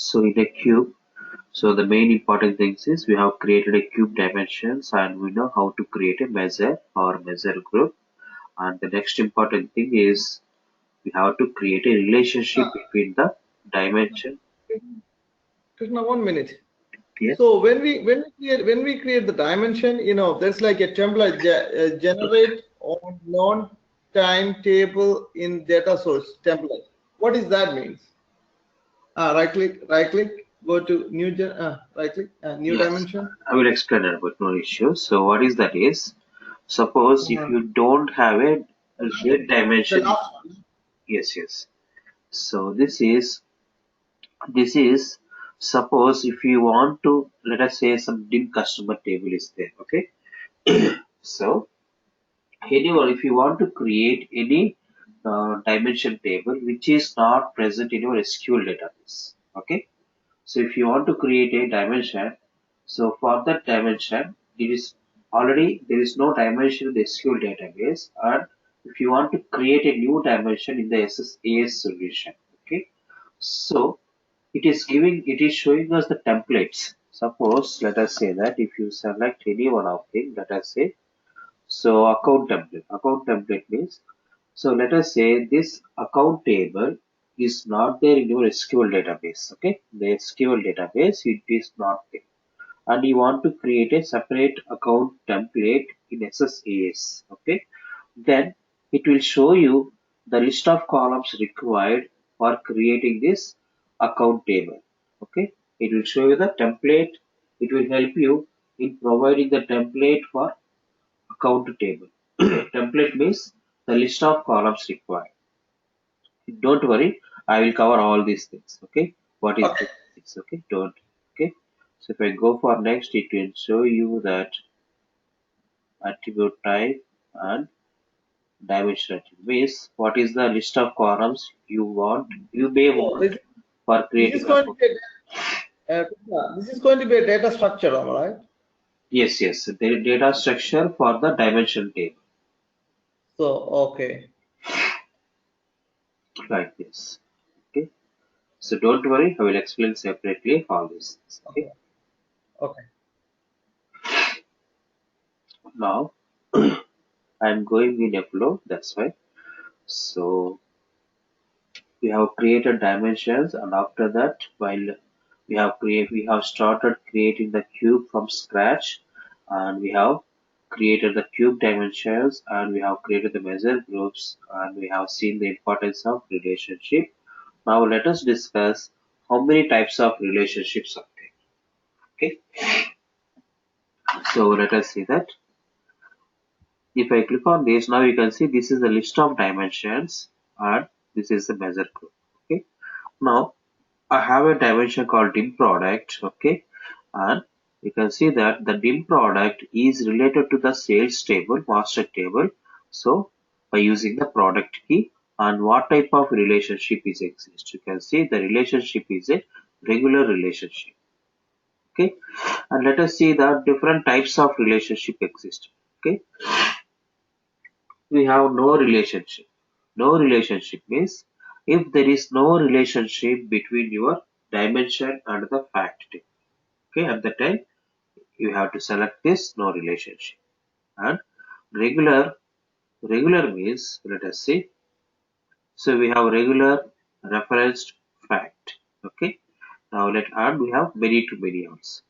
So in a cube, so the main important things is we have created a cube dimensions and we know how to create a measure or measure group. And the next important thing is we have to create a relationship Uh, between the dimension. Krishna, 1 minute. Yes. So when we create the dimension, there's like a template generate on non-time table in data source template. What does that means? Right click, go to right click, new Yes, dimension. I will explain it, but no issue. So what is that is, suppose if Uh-huh. you don't have a Z The dimension, last one. yes, yes. So this is suppose if you want to, let us say some dim customer table is there, okay? So anyone, if you want to create any dimension table which is not present in your SQL database, okay? So if you want to create a dimension, so for that dimension, it is already there is no dimension in the SQL database, and if you want to create a new dimension in the SSAS solution, okay. So it is showing us the templates. Suppose let us say that if you select any one of them, let us say so account template. Account template means so let us say this account table is not there in your SQL database. Okay, the SQL database it is not there, and you want to create a separate account template in SSAS. Okay, then it will show you the list of columns required for creating this account table. Okay, it will show you the template. It will help you in providing the template for account table. Template means the list of columns required. Don't worry, I will cover all these things. Okay, what is Okay. this? Okay, don't. Okay, so if I go for next, it will show you that attribute type and dimension attribute means what is the list of columns you may So want for this is creating going to account. be Krishna, this is going to be a data structure, all right? Yes, yes, the data structure for the dimension table So okay, like this. Okay, so don't worry, I will explain separately all these things. Okay, okay, okay. now I'm going in a flow. That's why. So we have created dimensions, and after that, while we have started creating the cube from scratch, and we have created the cube dimensions, and we have created the measure groups, and we have seen the importance of relationship. Now let us discuss how many types of relationships are there. Okay, so let us see that. If I click on this, now you can see this is the list of dimensions and this is the measure group. Okay. Now I have a dimension called dim product. Okay. And you can see that the dim product is related to the sales table, master table. So by using the product key and what type of relationship is exist. You can see the relationship is a regular relationship. Okay. And let us see the different types of relationship exist. Okay. We have no relationship. No relationship means if there is no relationship between your dimension and the fact table. Okay, at the time you have to select this no relationship. And regular regular means let us see. So we have regular referenced fact. Okay. Now and we have many to many also.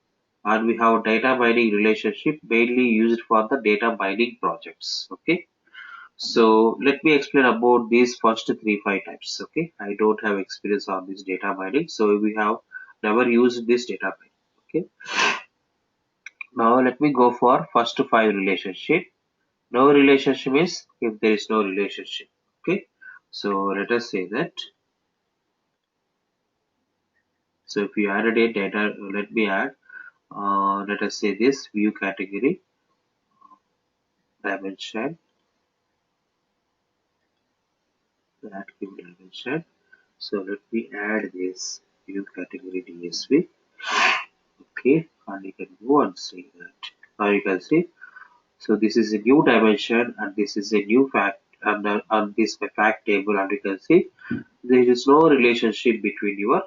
And we have data mining relationship mainly used for the data mining projects. Okay. So let me explain about these first three five types. Okay, I don't have experience on this data mining, so we have never used this data mining. Okay, now let me go for first five relationship. No relationship is if there is no relationship. Okay, so let us say that. So if you added a data, let me add. Let us say this view category dimension, that give dimension. So let me add this view category DSV. Okay, and you can go and see that. Now you can see, so this is a new dimension and this is a new fact and on this fact table, and you can see there is no relationship between your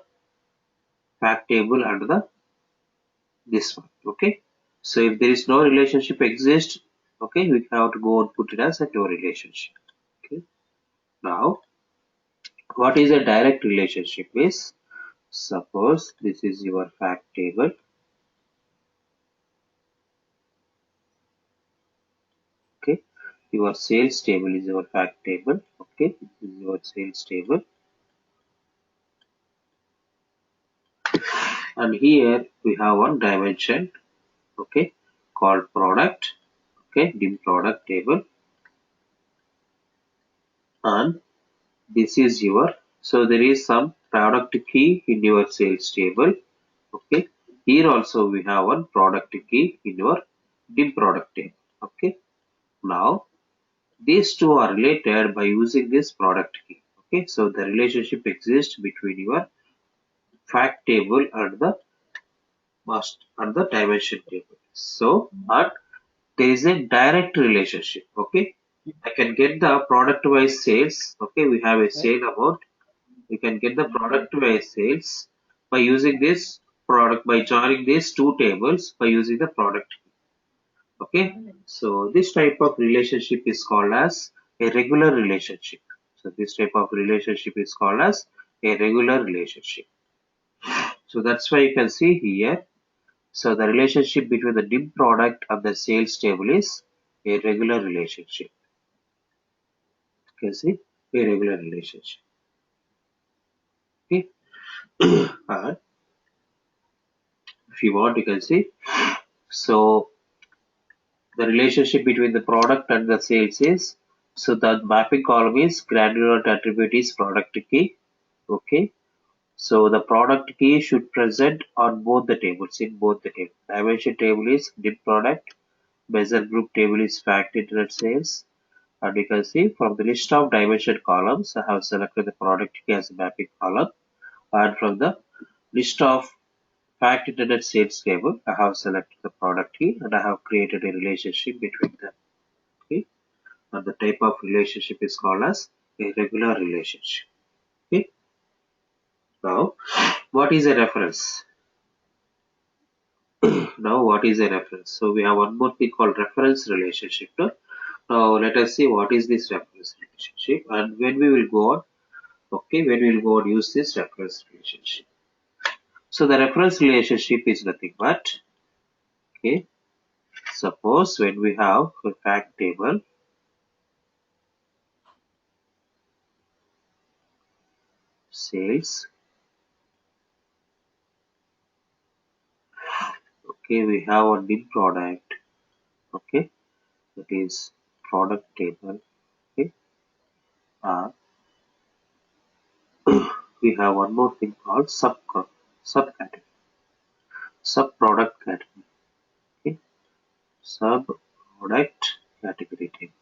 fact table and the this one. Okay, so if there is no relationship exist, okay, we have to go and put it as a no relationship. Okay, now what is a direct relationship is, suppose this is your fact table. Okay, your sales table is your fact table. Okay, this is your sales table, and here we have one dimension, okay, called product. Okay, dim product table, and this is your, so there is some product key in your sales table. Okay, here also we have one product key in your dim product table. Okay, now these two are related by using this product key. Okay, so the relationship exists between your fact table and the must and the dimension table. So, and there is a direct relationship. Okay, I can get the product wise sales. Okay, we have a sale amount. We can get the product wise sales by using this product, by joining these two tables by using the product. Okay, so this type of relationship is called as a regular relationship. So this type of relationship is called as a regular relationship. So that's why you can see here. So the relationship between the dim product and the sales table is a regular relationship. You can see a regular relationship. Okay, and if you want, you can see. So the relationship between the product and the sales is, so the mapping column is granular attribute is product key. Okay, so the product key should present on both the tables, in both the tables. Dimension table is dim product, measure group table is fact internet sales, and you can see from the list of dimension columns I have selected the product key as a mapping column, and from the list of fact internet sales table I have selected the product key and I have created a relationship between them. Okay, and the type of relationship is called as a regular relationship. Okay, now what is a reference? Now what is a reference? So we have one more thing called reference relationship. Now let us see what is this reference relationship and when we will go on. Okay, when we will go and use this reference relationship. So the reference relationship is nothing but, okay, suppose when we have a fact table, sales, okay, we have a dim product, okay, that is product table, okay, uh, we have one more thing called subcategory, subproduct category, okay, subproduct category table.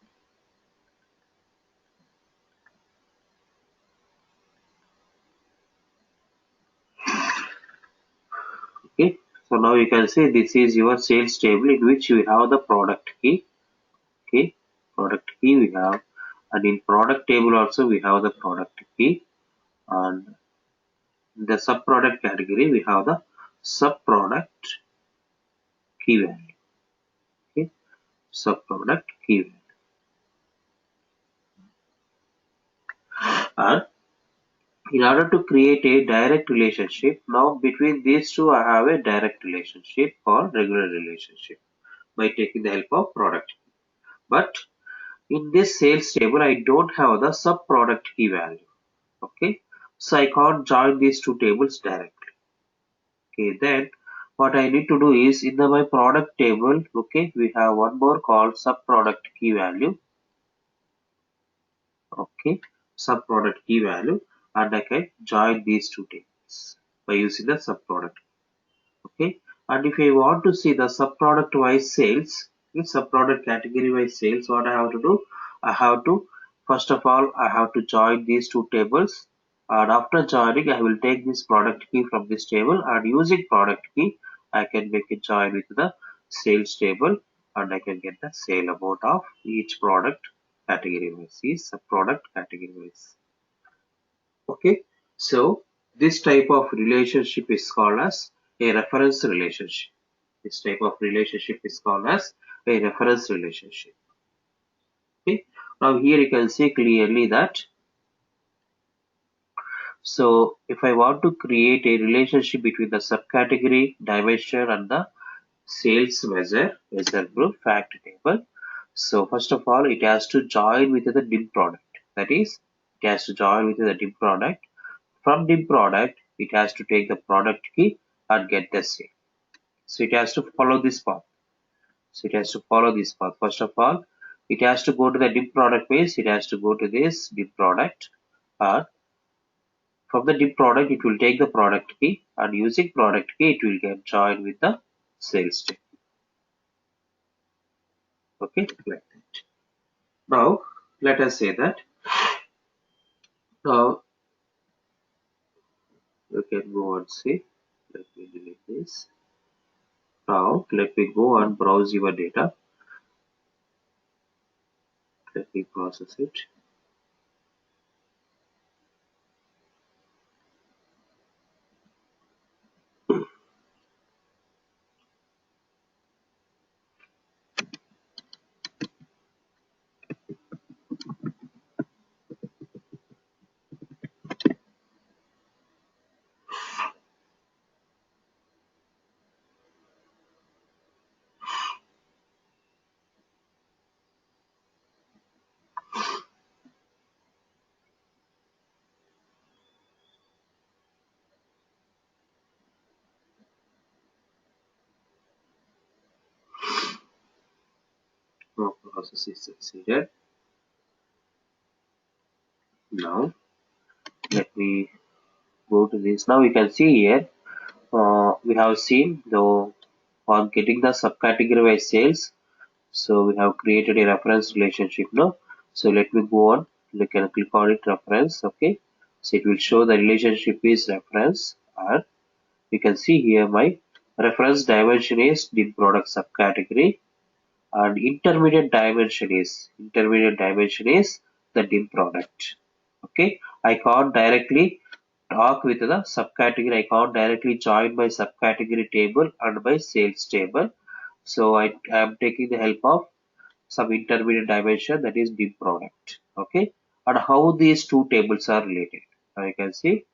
Okay, so now you can see this is your sales table in which we have the product key. Okay, product key we have, and in product table also we have the product key, and in the subproduct category we have the subproduct key value. Okay, subproduct key value. And in order to create a direct relationship, now between these two I have a direct relationship or regular relationship by taking the help of product. But in this sales table, I don't have the subproduct key value. Okay, so I can't join these two tables directly. Okay, then what I need to do is in my product table, okay, we have one more called subproduct key value. Okay, subproduct key value, and I can join these two tables by using the subproduct. Okay, and if I want to see the subproduct wise sales, in subproduct category wise sales, what I have to do, I have to, first of all I have to join these two tables, and after joining I will take this product key from this table, and using product key I can make it join with the sales table, and I can get the sale amount of each product category wise, is subproduct category wise. Okay, so This type of relationship is called as a reference relationship. This type of relationship is called as a reference relationship. Okay. Now here you can see clearly that, so if I want to create a relationship between the subcategory dimension and the sales measure group fact table, so first of all it has to join with the dim product. That is, it has to join with the dim product. From dim product, it has to take the product key and get the sale. So it has to follow this path. First of all, it has to go to the dim product page. It has to go to this dim product. From the dim product, it will take the product key, and using product key, it will get joined with the sales table. Okay, like that. Now, let us say that. Now, you can go and see. Let me delete this. Now, let me go and browse your data. Let me process it. Now, process is succeeded. Now, let me go to this. Now, you can see here, we have seen the on getting the subcategory wise sales. So we have created a reference relationship now. So let me go on. You can click on it reference. Okay. So it will show the relationship is reference, and you can see here my reference dimension is dim product subcategory, and intermediate dimension is the dim product. Okay. I can't directly talk with the subcategory. I can't directly join my subcategory table and my sales table. So I am taking the help of some intermediate dimension, that is dim product. Okay. And how these two tables are related. Now you can see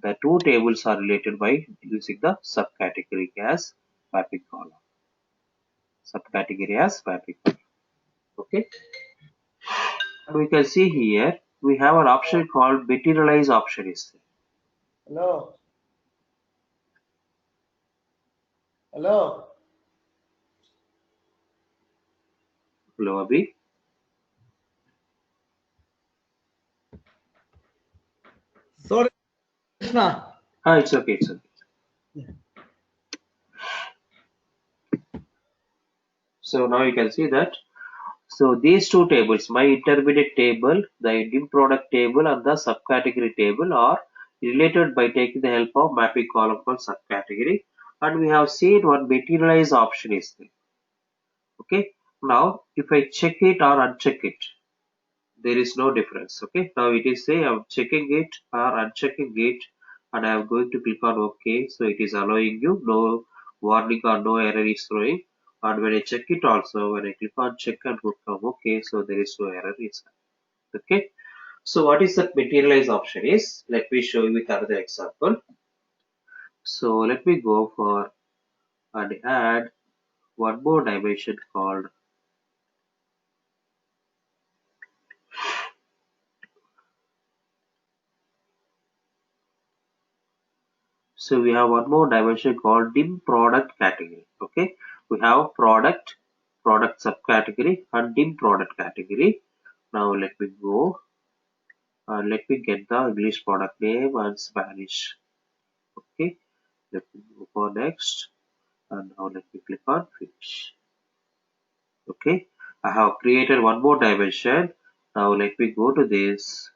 the two tables are related by using the subcategory as mapping column. Subcategory as mapping column. Okay. And we can see here we have an option called materialize option is there. Hello. Hello. Hello, Abhi. Sorry, Krishna. It's okay. It's okay. So now you can see that. So these two tables, my intermediate table, the dim product table, and the subcategory table are related by taking the help of mapping column called subcategory. And we have seen one materialize option is there. Okay. Now if I check it or uncheck it, there is no difference. Okay. Now it is say I'm checking it or unchecking it, and I am going to click on OK. So it is allowing you, no warning or no error is throwing. And when I check it also, when I click on check and click on OK, so there is no error inside. Okay. So what is that materialize option is? Let me show you with another example. So let me go for and add one more dimension called, so we have one more dimension called dim product category. Okay. We have product subcategory and dim product category. Now let me go and let me get the English product name and Spanish. Okay. Let me go for next, and now let me click on finish. Okay. I have created one more dimension. Now let me go to this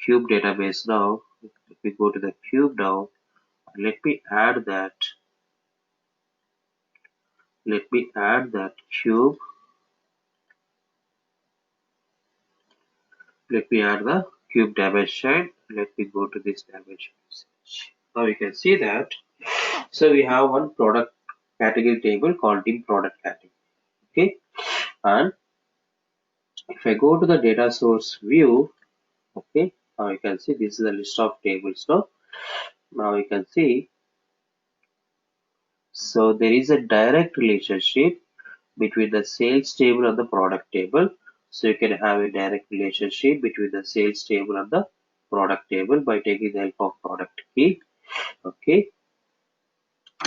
cube database now. Let me go to the cube now. Let me add that. Let me add that cube. Let me add the cube dimension. Let me go to this dimension. Now you can see that. So we have one product category table called dim product category. Okay, and if I go to the data source view, okay, now you can see this is a list of tables. Now you can see, so there is a direct relationship between the sales table and the product table. So you can have a direct relationship between the sales table and the product table by taking the help of product key. Okay,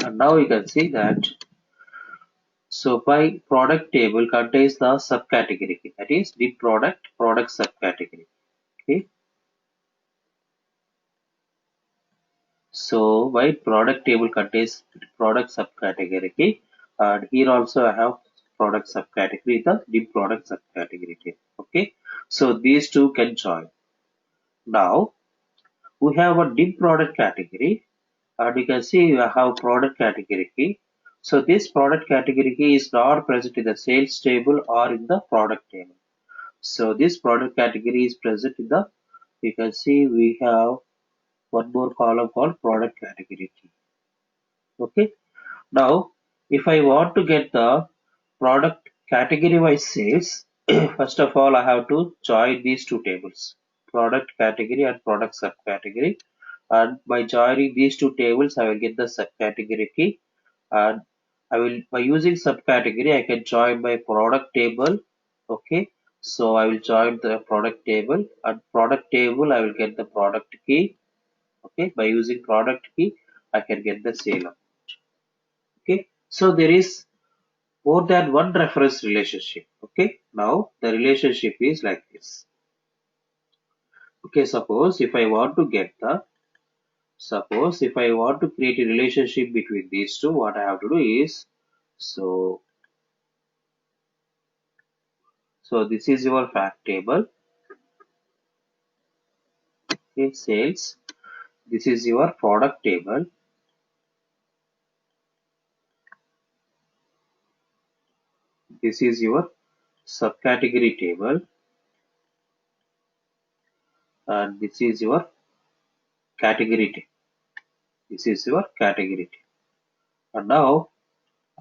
and now you can see that. So by product table contains the subcategory key, that is the product subcategory. Okay, so by product table contains product subcategory key, and here also I have product subcategory, the product subcategory table. Okay, so these two can join. Now we have a dim product category, and you can see you have product category key. So this product category key is not present in the sales table or in the product table. So this product category is present in the, you can see we have one more column called product category key. Okay. Now, if I want to get the product category wise sales, first of all, I have to join these two tables, product category and product subcategory. And by joining these two tables, I will get the subcategory key. And I will, by using subcategory, I can join my product table. Okay. So I will join the product table, and product table, I will get the product key. Okay. By using product key, I can get the sale. Okay. So there is more than one reference relationship. Okay, now the relationship is like this. Okay, suppose if I want to create a relationship between these two, what I have to do is, so this is your fact table. Okay, sales. This is your product table. This is your subcategory table, and this is your category table. This is your category table. And now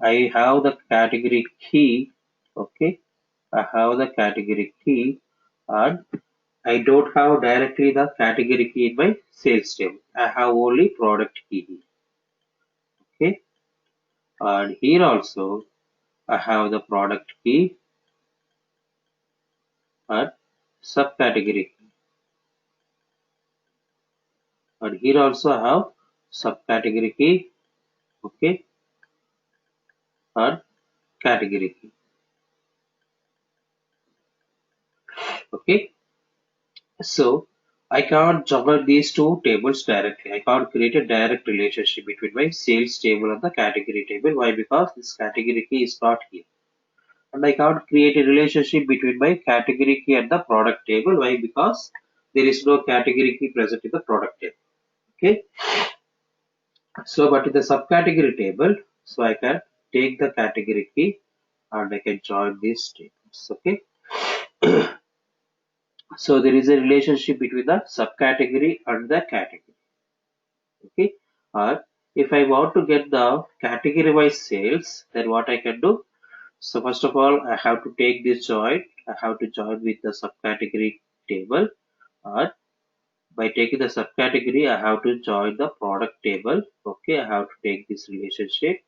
I have the category key. Okay, I have the category key, and I don't have directly the category key in my sales table. I have only product key here. Okay, and here also I have the product key and subcategory key. And here also I have subcategory key, okay, and category key. Okay, so I can't juggle these two tables directly. I can't create a direct relationship between my sales table and the category table. Why? Because this category key is not here. And I can't create a relationship between my category key and the product table. Why? Because there is no category key present in the product table. Okay. So, but in the subcategory table, so I can take the category key and I can join these tables. Okay. So there is a relationship between the subcategory and the category. Okay. Or if I want to get the category wise sales, then what I can do? So first of all, I have to take this join. I have to join with the subcategory table, or by taking the subcategory, I have to join the product table. Okay, I have to take this relationship,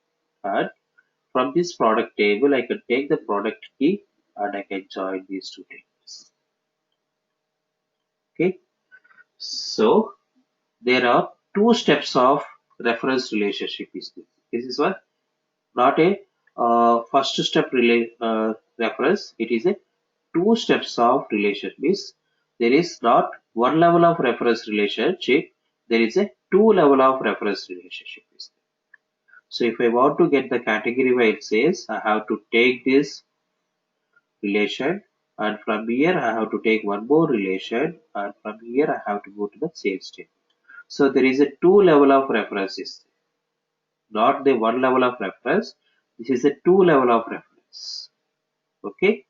and from this product table, I can take the product key and I can join these two tables. Okay, so there are two steps of reference relationship. This is what, not a first step reference. It is a two steps of relationship. Means there is not one level of reference relationship, there is a two level of reference relationship. So if I want to get the category where it says, I have to take this relation, and from here I have to take one more relation, and from here I have to go to the sales table. So there is a two level of references, not the one level of reference. This is a two level of reference. Okay.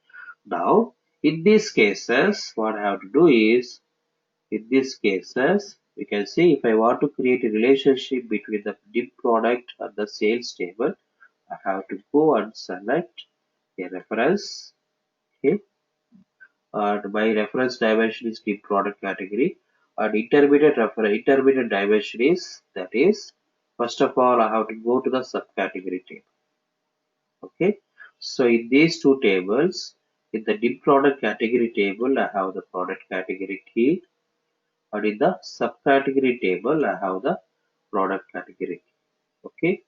Now, in these cases, what I have to do is, in these cases, You can see if I want to create a relationship between the dim product and the sales table, I have to go and select a reference. Okay, and my reference dimension is dim product category, and intermediate dimension is, that is, first of all I have to go to the subcategory table. Okay, so in these two tables, in the dim product category table, I have the product category key, and in the subcategory table, I have the product category. Okay,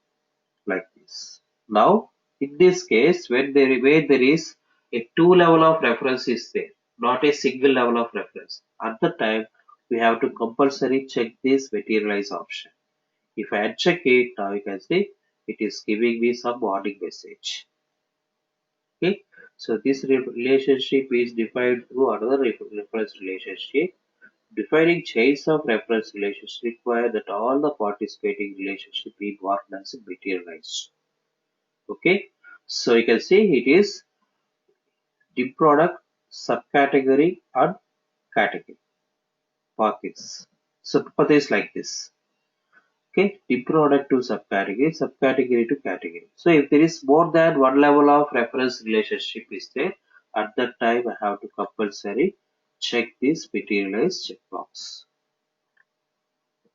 like this. Now, in this case, where there is a two level of reference is there, not a single level of reference. At the time, we have to compulsory check this materialize option. If I uncheck it, now you can see it is giving me some warning message. Okay, so this relationship is defined through another reference relationship. Defining chains of reference relationships require that all the participating relationships be marked as materialized. Okay, so you can see it is the product, subcategory, and category. Path is so path is like this. Okay, the product to subcategory, subcategory to category. So if there is more than one level of reference relationship is there, at that time I have to compulsory check this materialize checkbox.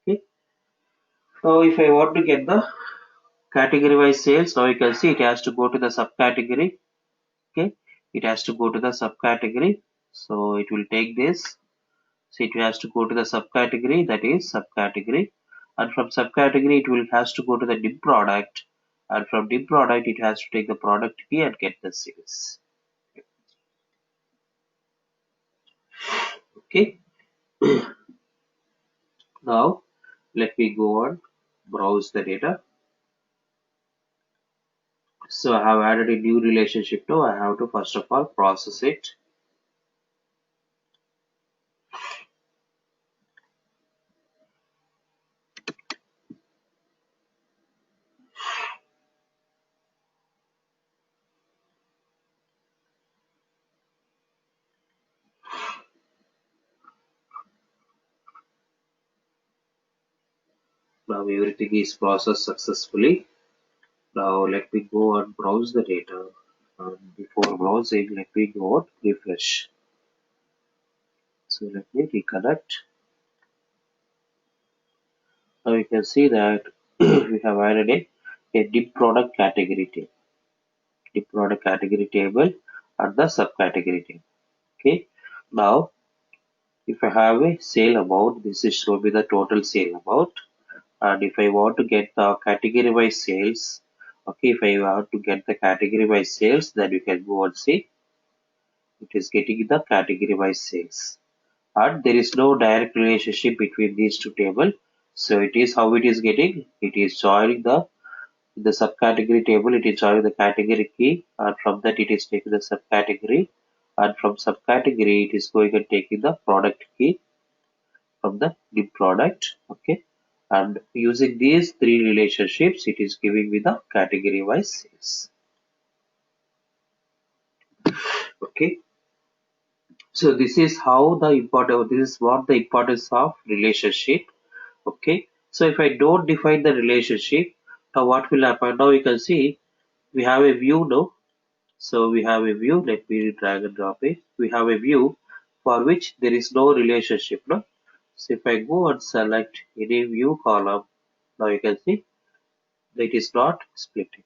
Okay. Now if I want to get the category wise sales, now you can see it has to go to the subcategory. Okay, it has to go to the subcategory. So it will take this. So it has to go to the subcategory, that is subcategory, and from subcategory it will has to go to the dim product, and from dim product it has to take the product key and get the sales. Okay, now let me go on browse the data. So I have added a new relationship now. I have to first of all process it. Now everything is processed successfully. Now let me go and browse the data. Before browsing, let me go and refresh. So let me reconnect. Now you can see that we have added a deep product category table. Deep product category table and the subcategory table. Okay. Now if I have a sale amount, this is show me the total sale amount. And if I want to get the category wise sales, okay, if I want to get the category wise sales, then you can go and see it is getting the category wise sales. And there is no direct relationship between these two tables. So it is how it is getting. It is joining the subcategory table. It is joining the category key, and from that it is taking the subcategory, and from subcategory it is going and taking the product key from the new product. Okay, and using these three relationships, it is giving me the category wise sales. Okay, so this is how the important. This is what the importance of relationship. Okay, so if I don't define the relationship, now what will happen? Now you can see we have a view now. So we have a view. Let me drag and drop it. We have a view for which there is no relationship. No. So if I go and select any view column, now you can see that it is not splitting.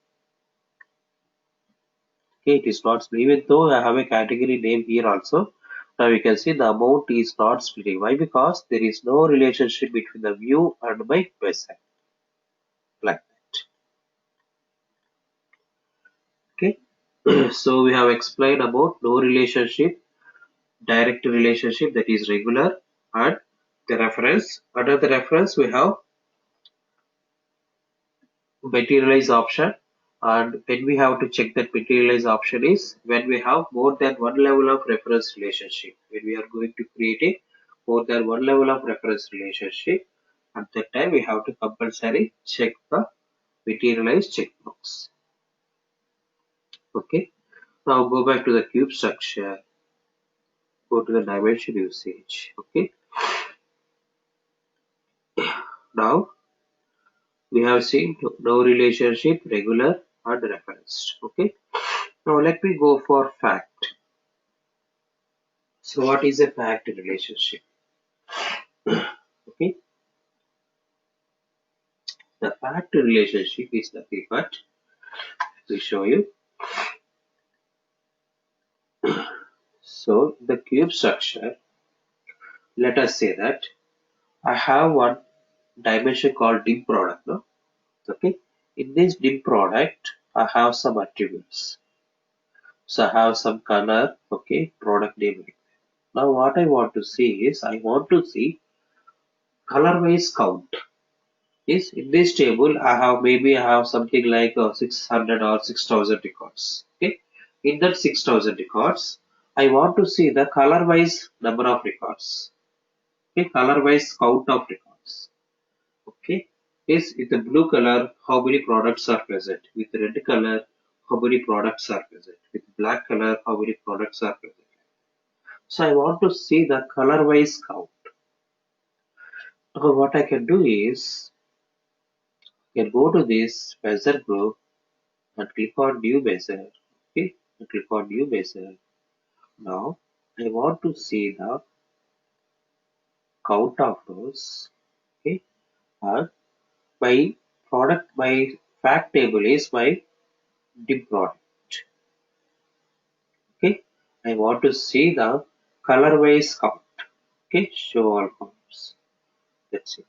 Okay, it is not splitting. Even though I have a category name here also, now you can see the amount is not splitting. Why? Because there is no relationship between the view and my website. Like that. Okay. So we have explained about no relationship, direct relationship, that is regular, and the reference. Under the reference we have materialize option, and when we have to check that materialize option is when we have more than one level of reference relationship. When we are going to create a more than one level of reference relationship, at that time we have to compulsory check the materialize checkbox. Okay, now go back to the cube structure, go to the dimension usage. Okay, Now we have seen no relationship, regular and referenced. Okay. Now let me go for fact. So what is a fact relationship? Okay. The fact relationship is nothing but, to show you. So the cube structure, let us say that I have one dimension called dim product. No? Okay. In this dim product, I have some attributes. So I have some color, okay, product name. Now what I want to see is I want to see color wise count. Is in this table I have maybe I have something like 600 or 6000 records. Okay. In that 6000 records, I want to see the color wise number of records. Okay, color wise count of records. Okay. Is with the blue color, how many products are present? With red color, how many products are present? With black color, how many products are present? So I want to see the color wise count. Now what I can do is I can go to this measure group and click on new measure. Okay, and click on new measure. Now I want to see the count of rows. Okay, and my product, my fact table is my dim product. Okay, I want to see the color wise count. Okay, show all counts. That's it.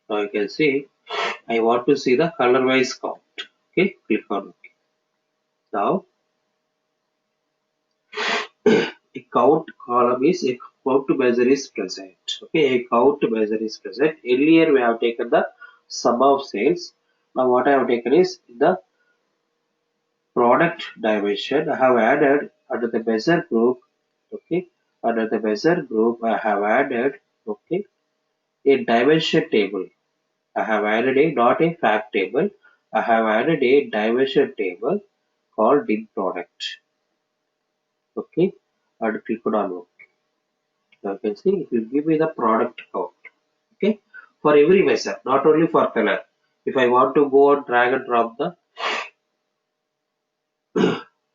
Now you can see I want to see the color wise count. Okay, click on OK. Now a count column is a count measure is present. Okay, a count measure is present. Earlier we have taken the sum of sales. Now what I have taken is the product dimension. I have added under the measure group. Okay, under the measure group I have added, okay, a dimension table. I have added a not a fact table. I have added a dimension table called dim product. Okay, and click on OK. Now you can see it will give me the product count. Okay, for every measure, not only for color. If I want to go and drag and drop the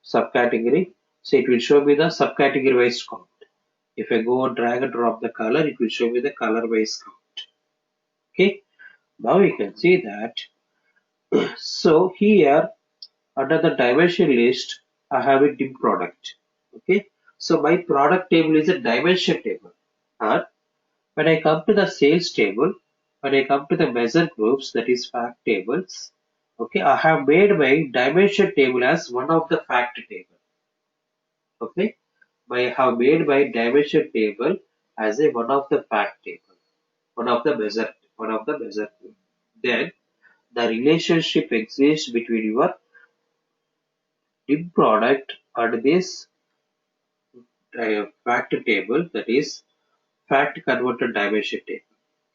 subcategory, so it will show me the subcategory wise count. If I go and drag and drop the color, it will show me the color wise count. Okay, now you can see that. So here under the dimension list, I have a dim product. Okay, so my product table is a dimension table. And when I come to the sales table, when I come to the measure groups, that is fact tables, okay, I have made my dimension table as one of the fact table. Okay, I have made my dimension table as a one of the fact table, one of the measure group. Then the relationship exists between your dim product and this fact table, that is fact converted dimension table.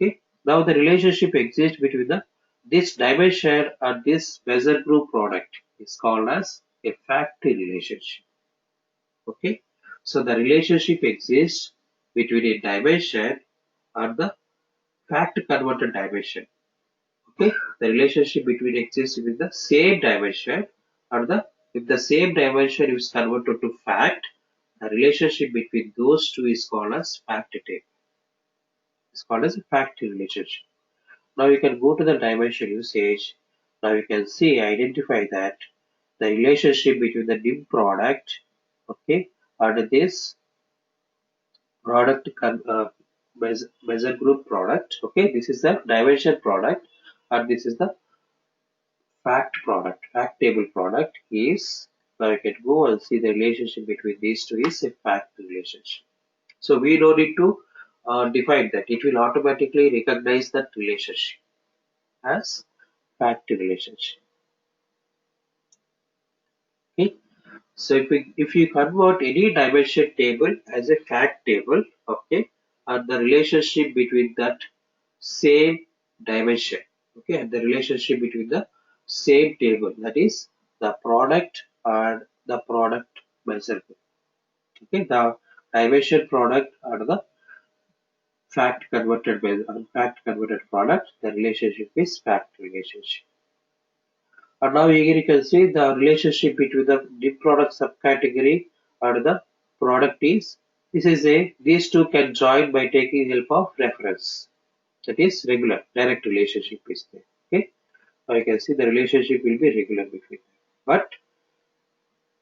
Okay. Now the relationship exists between the this dimension and this measure group product is called as a fact relationship. Okay. So the relationship exists between a dimension and the fact converted dimension. Okay. The relationship between exists with the same dimension and the if the same dimension is converted to fact, the relationship between those two is called as fact table. It's called as a fact relationship. Now you can go to the dimension usage. Now you can see, identify that the relationship between the dim product, okay, and this product measure group product, okay, this is the dimension product, and this is the fact product, fact table product is. Now you can go and see the relationship between these two is a fact relationship. So we don't need to define that. It will automatically recognize that relationship as fact relationship. Okay. So if you convert any dimension table as a fact table, okay, and the relationship between that same dimension, okay, and the relationship between the same table, that is the product and the product measure group. Okay, the dimension product and the fact converted by the unfact converted product, the relationship is fact relationship. And now here you can see the relationship between the dim product subcategory and the product is, this is a, these two can join by taking help of reference. That is regular, direct relationship is there. Okay. Now you can see the relationship will be regular between them. But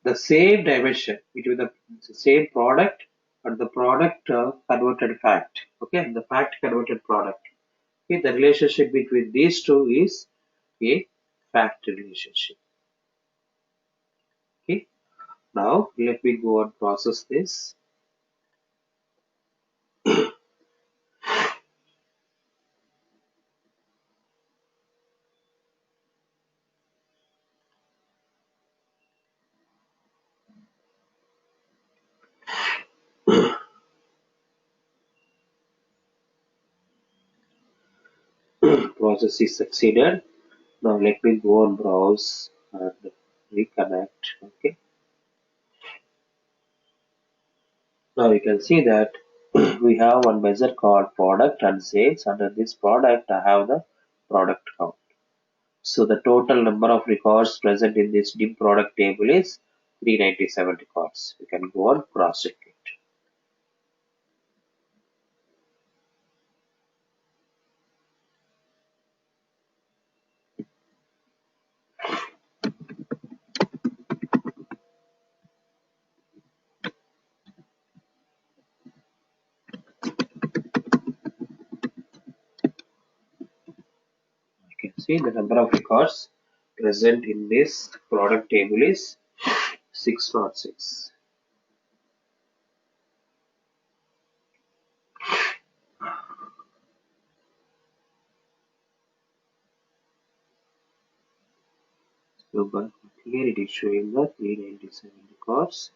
the same dimension between the same product and the product converted fact. Okay, and the fact converted product. Okay, the relationship between these two is a fact relationship. Okay, now let me go and process this. Process is succeeded. Now let me go and browse and reconnect. Okay, now you can see that we have one measure called product and sales. Under this product, I have the product count. So the total number of records present in this dim product table is 397 records. We can go and cross check it. You can see the number of records present in this product table is 606. So but here it is showing the 397 records.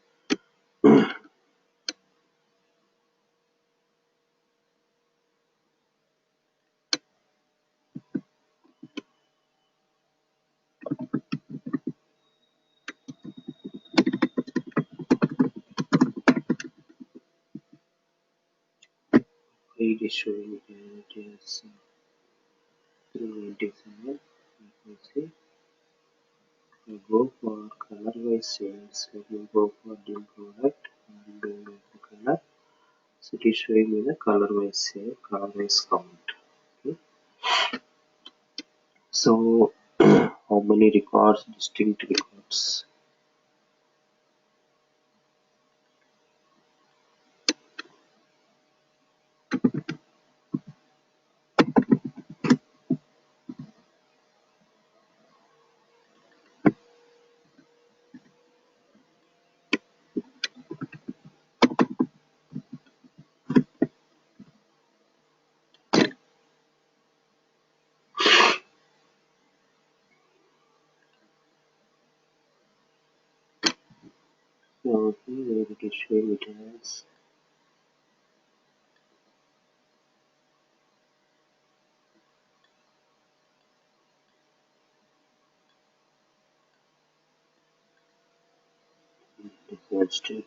It is showing here it is 397. Let me see. I go for color wise sales. Let me go for dim product and do the color. So it is showing me the color wise sale, color wise count. Okay. So how many records, distinct records? So here it is showing it as requested.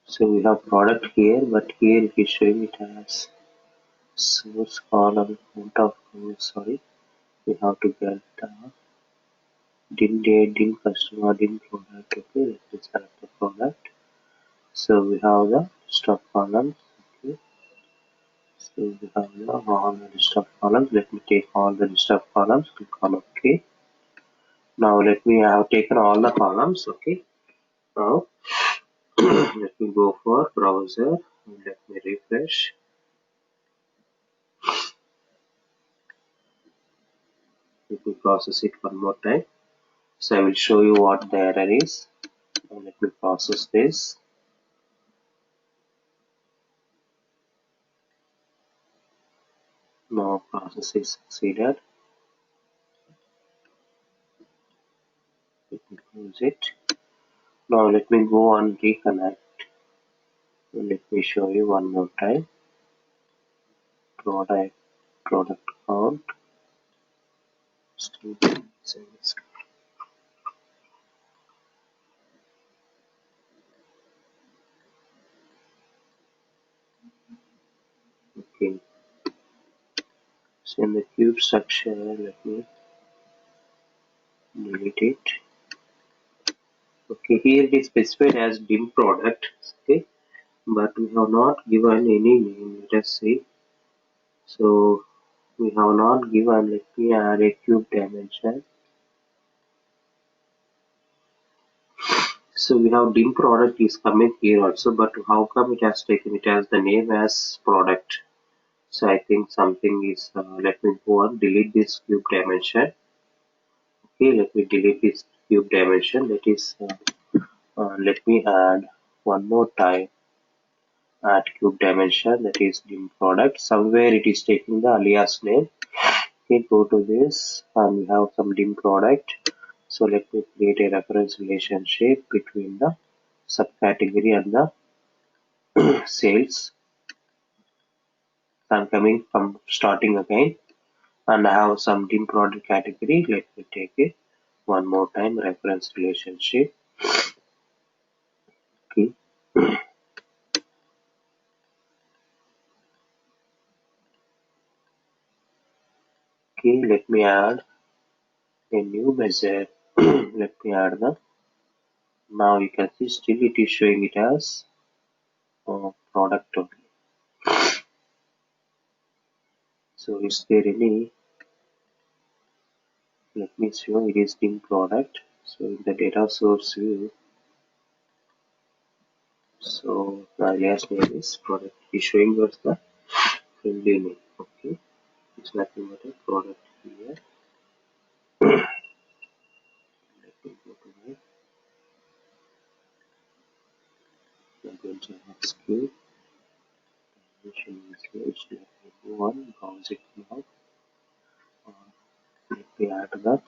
So we have product here, but here it is showing it as source column amount of sorry. We have to get DIN date, DIN customer, DIN product. Okay, let me select the product. So we have the list of columns. Okay, so we have the all the list of columns. Let me take all the list of columns. Click on OK. Now let me have taken all the columns. Okay. Now let me go for browser and let me refresh. Let me process it one more time. So I will show you what the error is. Now let me process this. Now process is succeeded. Let me close it. Now let me go and reconnect. Let me show you one more time. Product count. Students. Okay. So in the cube structure, let me delete it. Okay, here it is specified as dim product. Okay, but we have not given any name. Let us see. So we have not given. Let me add a cube dimension. So we have dim product is coming here also, but how come it has taken it as the name as product? So I think something is. Let me go on delete this cube dimension. Okay, let me delete this cube dimension. That is. Let me add one more time. Add cube dimension, that is dim product. Somewhere it is taking the alias name. Okay, go to this and we have some dim product. So let me create a reference relationship between the subcategory and the sales. I'm coming from starting again and I have some dim product category. Let me take it one more time, reference relationship. Okay. Okay, let me add a new measure. Let me add the. Now you can see still it is showing it as product only. So is there any, let me show it is dim product. So in the data source view, so the alias name is product is showing us the friendly name. Okay, it's nothing but a product here. Let me go to my, I'm going to execute mission message. Let me go on, browse it now. Let me add the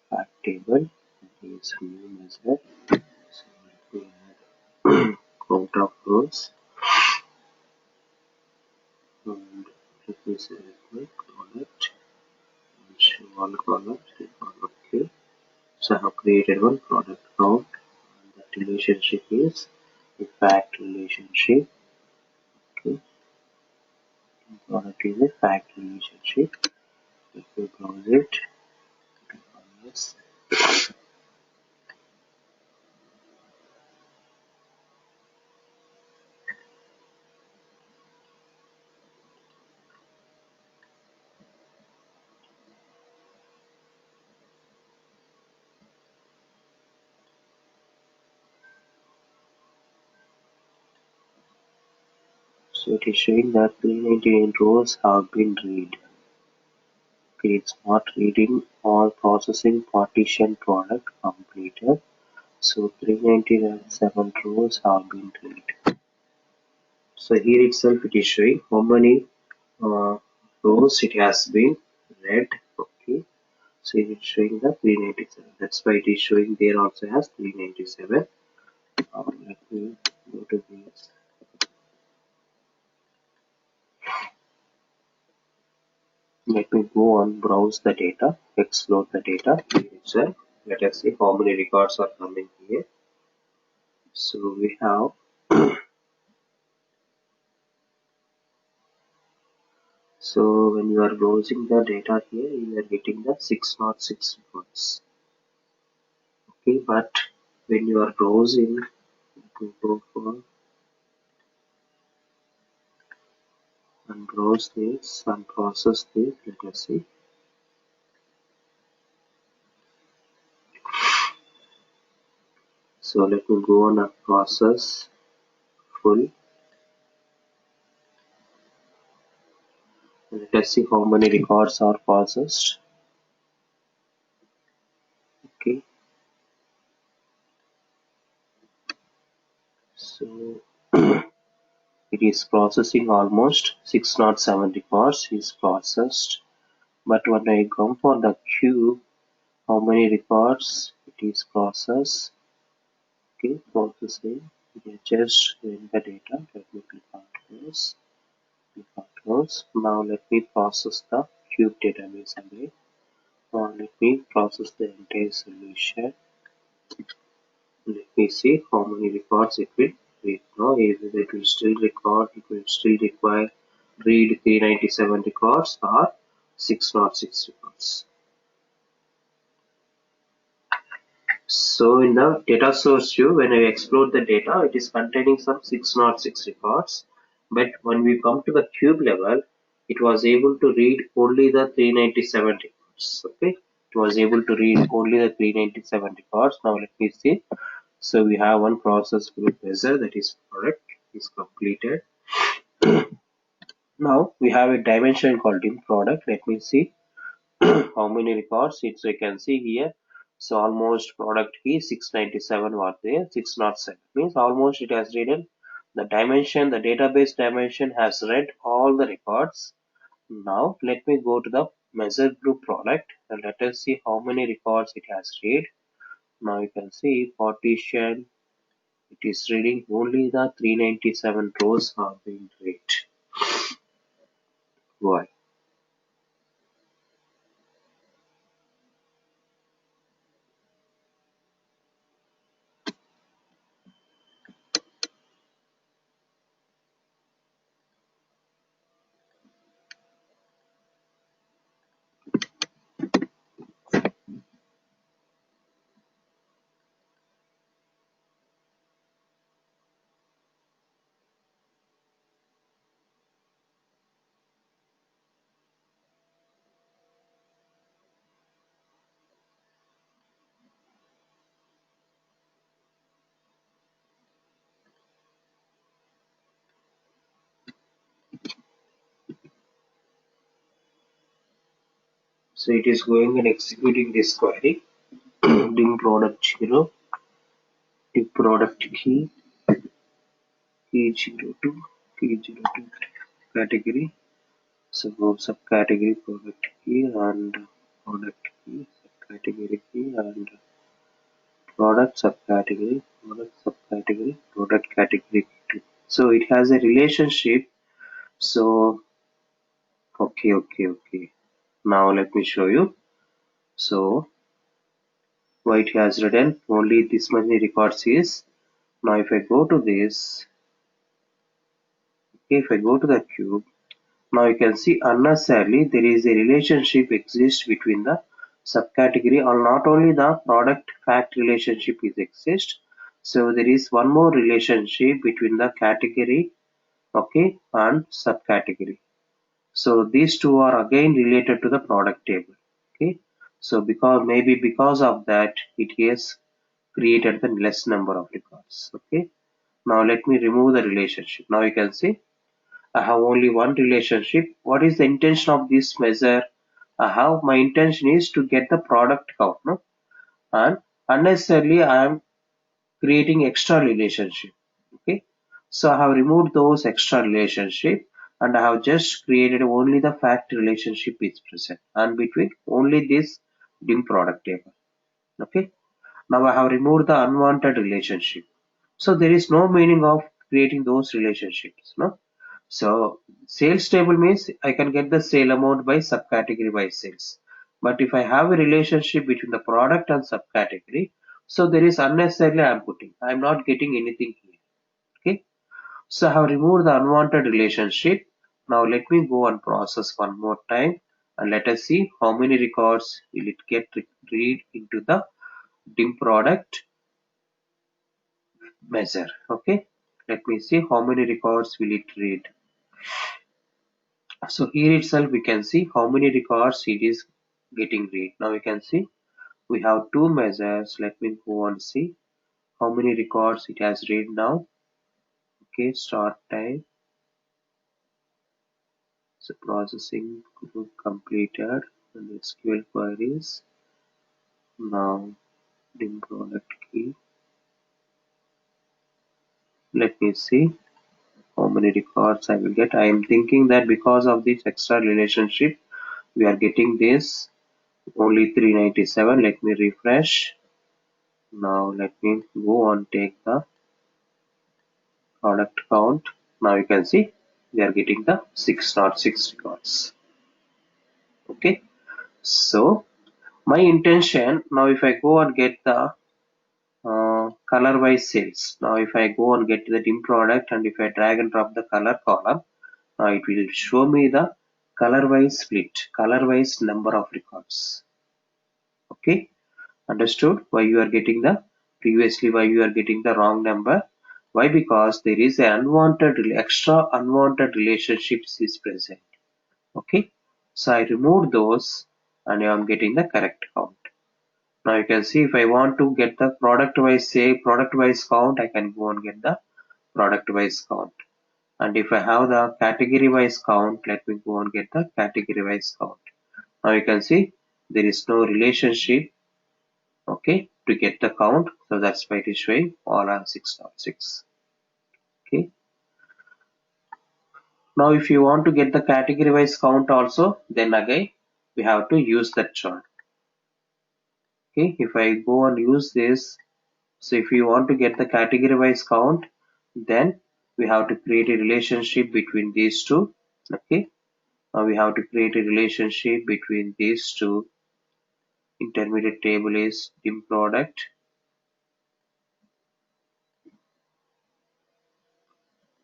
fact table. That is new measure. So let me add count of rows and let me select my product and show all columns. Okay, so I have created one product count and that relationship is a fact relationship. Okay, product is a fact relationship. Let me browse it. Yes. So it is showing that 398 rows have been read. Okay, it's not reading or processing partition product completed. So 397 rows have been read. So here itself it is showing how many rows it has been read. Okay, so it is showing the 397. That's why it is showing there also has 397. Let me go to this. Let me go on browse the data, explore the data here itself. Let us see how many records are coming here. So we have so when you are browsing the data here, you are getting the 606 records. Okay, but when you are browsing, to go for and browse this and process this, let us see. So let me go on a process full. Let us see how many records are processed. So it is processing almost 607 records is processed. But when I come for the cube, how many records it is processed? Okay, processing. Okay, just in the data. Let me click on close. Click on close. Now let me process the cube database again. Now let me process the entire solution. Let me see how many records it will read. Now either it will still record, it will still require read 397 records or 606 records. So in the data source view, when I explore the data, it is containing some 606 records. But when we come to the cube level, it was able to read only the 397 records. Okay, it was able to read only the 397 records. Now let me see. So we have one process group measure, that is product is completed. Now we have a dimension called dim product. Let me see how many records it, so you can see here. So almost product key 697 was there, 607 means almost it has read the dimension, the database dimension has read all the records. Now let me go to the measure group product and let us see how many records it has read. Now you can see partition, it is reading only the 397 rows are being read. Why? So it is going and executing this query. Dim product 0, dim product key 02, key 02 category. So subcategory product key and product key, subcategory key and product subcategory, product category 2. So it has a relationship. So okay. Now let me show you. So why it has written only this many records is. Now if I go to this, okay, if I go to the cube, now you can see unnecessarily there is a relationship exists between the subcategory, or not only the product fact relationship is exist. So there is one more relationship between the category, okay, and subcategory. So these two are again related to the product table. Okay. So because of that it is created the less number of records. Okay. Now let me remove the relationship. Now you can see I have only one relationship. What is the intention of this measure? My intention is to get the product count, no? And unnecessarily I am creating extra relationship. Okay, so I have removed those extra relationship and I have just created only the fact relationship is present and between only this dim product table. Okay, now I have removed the unwanted relationship. So there is no meaning of creating those relationships, no? So sales table means I can get the sale amount by subcategory by sales. But if I have a relationship between the product and subcategory, so there is unnecessarily I am putting. I am not getting anything here. Okay. So I have removed the unwanted relationship. Now let me go and process one more time and let us see how many records will it get read into the dim product measure. Okay. Let me see how many records will it read. So here itself we can see how many records it is getting read. Now we can see we have two measures. Let me go and see how many records it has read now. Okay, start time. So processing group completed and SQL queries. Now dim product key. let me see how many records I will get. I am thinking that because of this extra relationship we are getting this only 397. Let me refresh. Now let me go on take the product count. Now you can see we are getting the 606 records. Okay, so my intention now, if I go and get the color wise sales, now if I go and get the dim product and if I drag and drop the color column, now it will show me the color wise split, color wise number of records. Okay, understood why you are getting the previously why you are getting the wrong number? Why? Because there is an unwanted extra unwanted relationships is present. Okay, so I removed those and I am getting the correct count. Now you can see if I want to get the product wise, say product wise count, I can go and get the product wise count. And if I have the category wise count, let me go and get the category wise count. Now you can see there is no relationship, okay, to get the count. So that's why it is showing all are 6.6. Okay. Now if you want to get the category wise count also, then again we have to use that chart. Okay, if I go and use this, so if you want to get the category wise count, then we have to create a relationship between these two. Okay, now we have to create a relationship between these two. Intermediate table is dim product.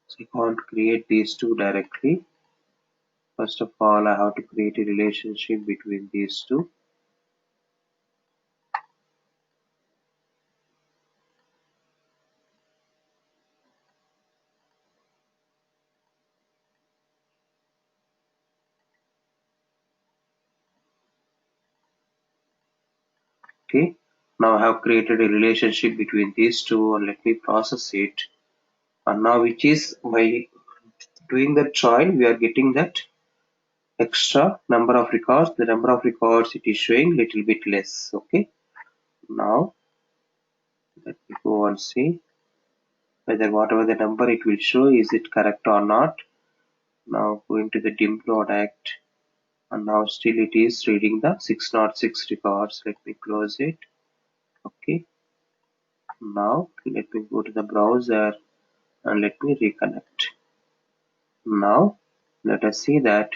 So I can't create these two directly. First of all, I have to create a relationship between these two. Okay, now I have created a relationship between these two and let me process it. And now which is by doing that join, we are getting that extra number of records. The number of records it is showing little bit less. Okay, now let me go and see whether whatever the number it will show is it correct or not. Now going to the dim product and now still it is reading the 606 records. Let me close it. Okay, now let me go to the browser and let me reconnect. Now let us see that.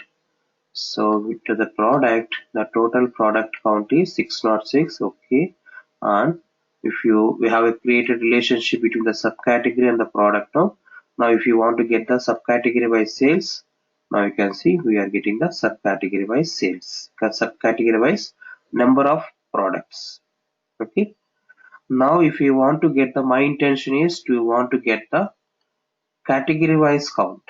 So to the product, the total product count is 606. Okay, and if you we have a created relationship between the subcategory and the product now. Now if you want to get the subcategory by sales, now you can see we are getting the subcategory by sales, subcategory wise number of products. Okay, now if you want to get the my intention is to want to get the category wise count.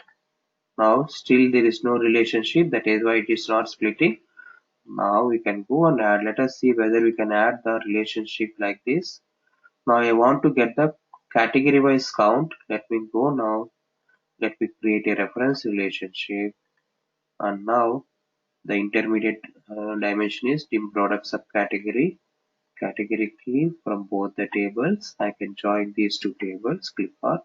Now still there is no relationship, that is why it is not splitting. Now we can go and add. Let us see whether we can add the relationship like this. Now I want to get the category wise count. Let me go now. Let me create a reference relationship. And now the intermediate dimension is dim product subcategory. Category key from both the tables. I can join these two tables. Click on.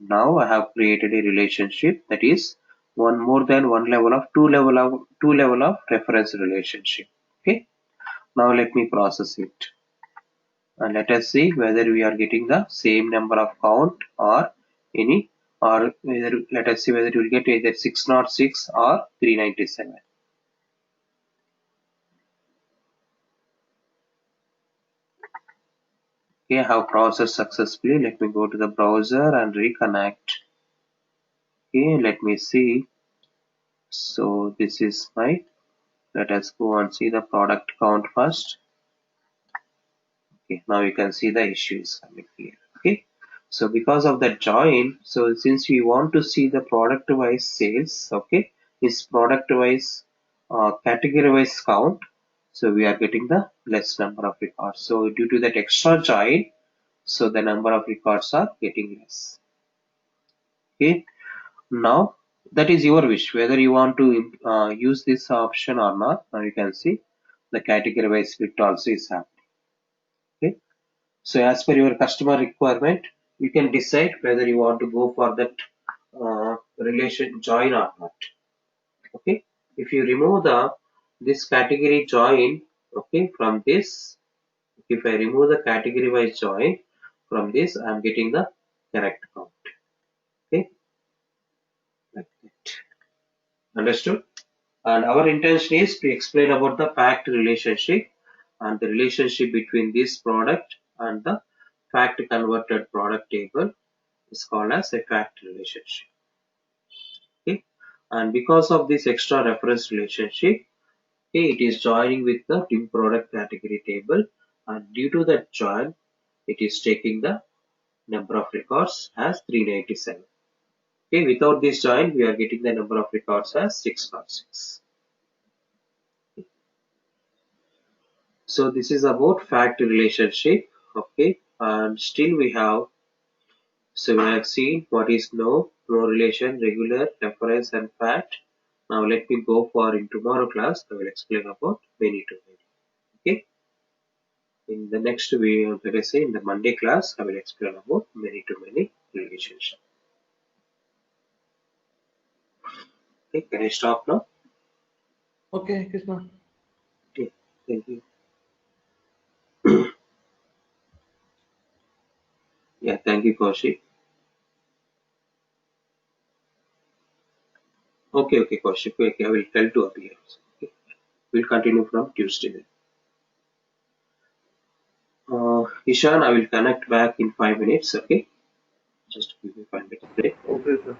Now I have created a relationship, that is one more than one level of two level of reference relationship. Okay. Now let me process it and let us see whether we are getting the same number of count or any, or whether let us see whether you will get either 606 or 397. Okay, I have processed successfully. Let me go to the browser and reconnect. Okay, let me see. So this is my, let us go and see the product count first. Okay, now you can see the issue is coming here. Okay, so because of that join, so since we want to see the product wise sales, okay, is product wise category wise count, so we are getting the less number of records. So due to that extra join, so the number of records are getting less. Okay, now that is your wish whether you want to use this option or not. Now you can see the category wise split also is happening. Okay, so as per your customer requirement, You can decide whether you want to go for that relation join or not. Okay, if you remove the this category join, okay, from this, if I remove the category wise join from this, I am getting the correct count. Okay, like that. Understood? And our intention is to explain about the fact relationship and the relationship between this product and the fact converted product table is called as a fact relationship. Okay, and because of this extra reference relationship, okay, it is joining with the team product category table, and due to that join, it is taking the number of records as 397. Okay, without this join, we are getting the number of records as 606. So this is about fact relationship. Okay, and still we have, so we have seen what is no relation, regular, reference, and fact. Now let me go for in tomorrow class. I will explain about many to many. Okay. In the next video, let us say in the Monday class, I will explain about many to many relationship. Okay, can I stop now? Okay, Krishna. Okay, thank you. Yeah, thank you, Kaushik. Okay, Kaushik. Okay, I will tell to appear. Okay, we'll continue from Tuesday then. Ishan, I will connect back in 5 minutes. Okay, just give me 5 minutes break. Okay, sir.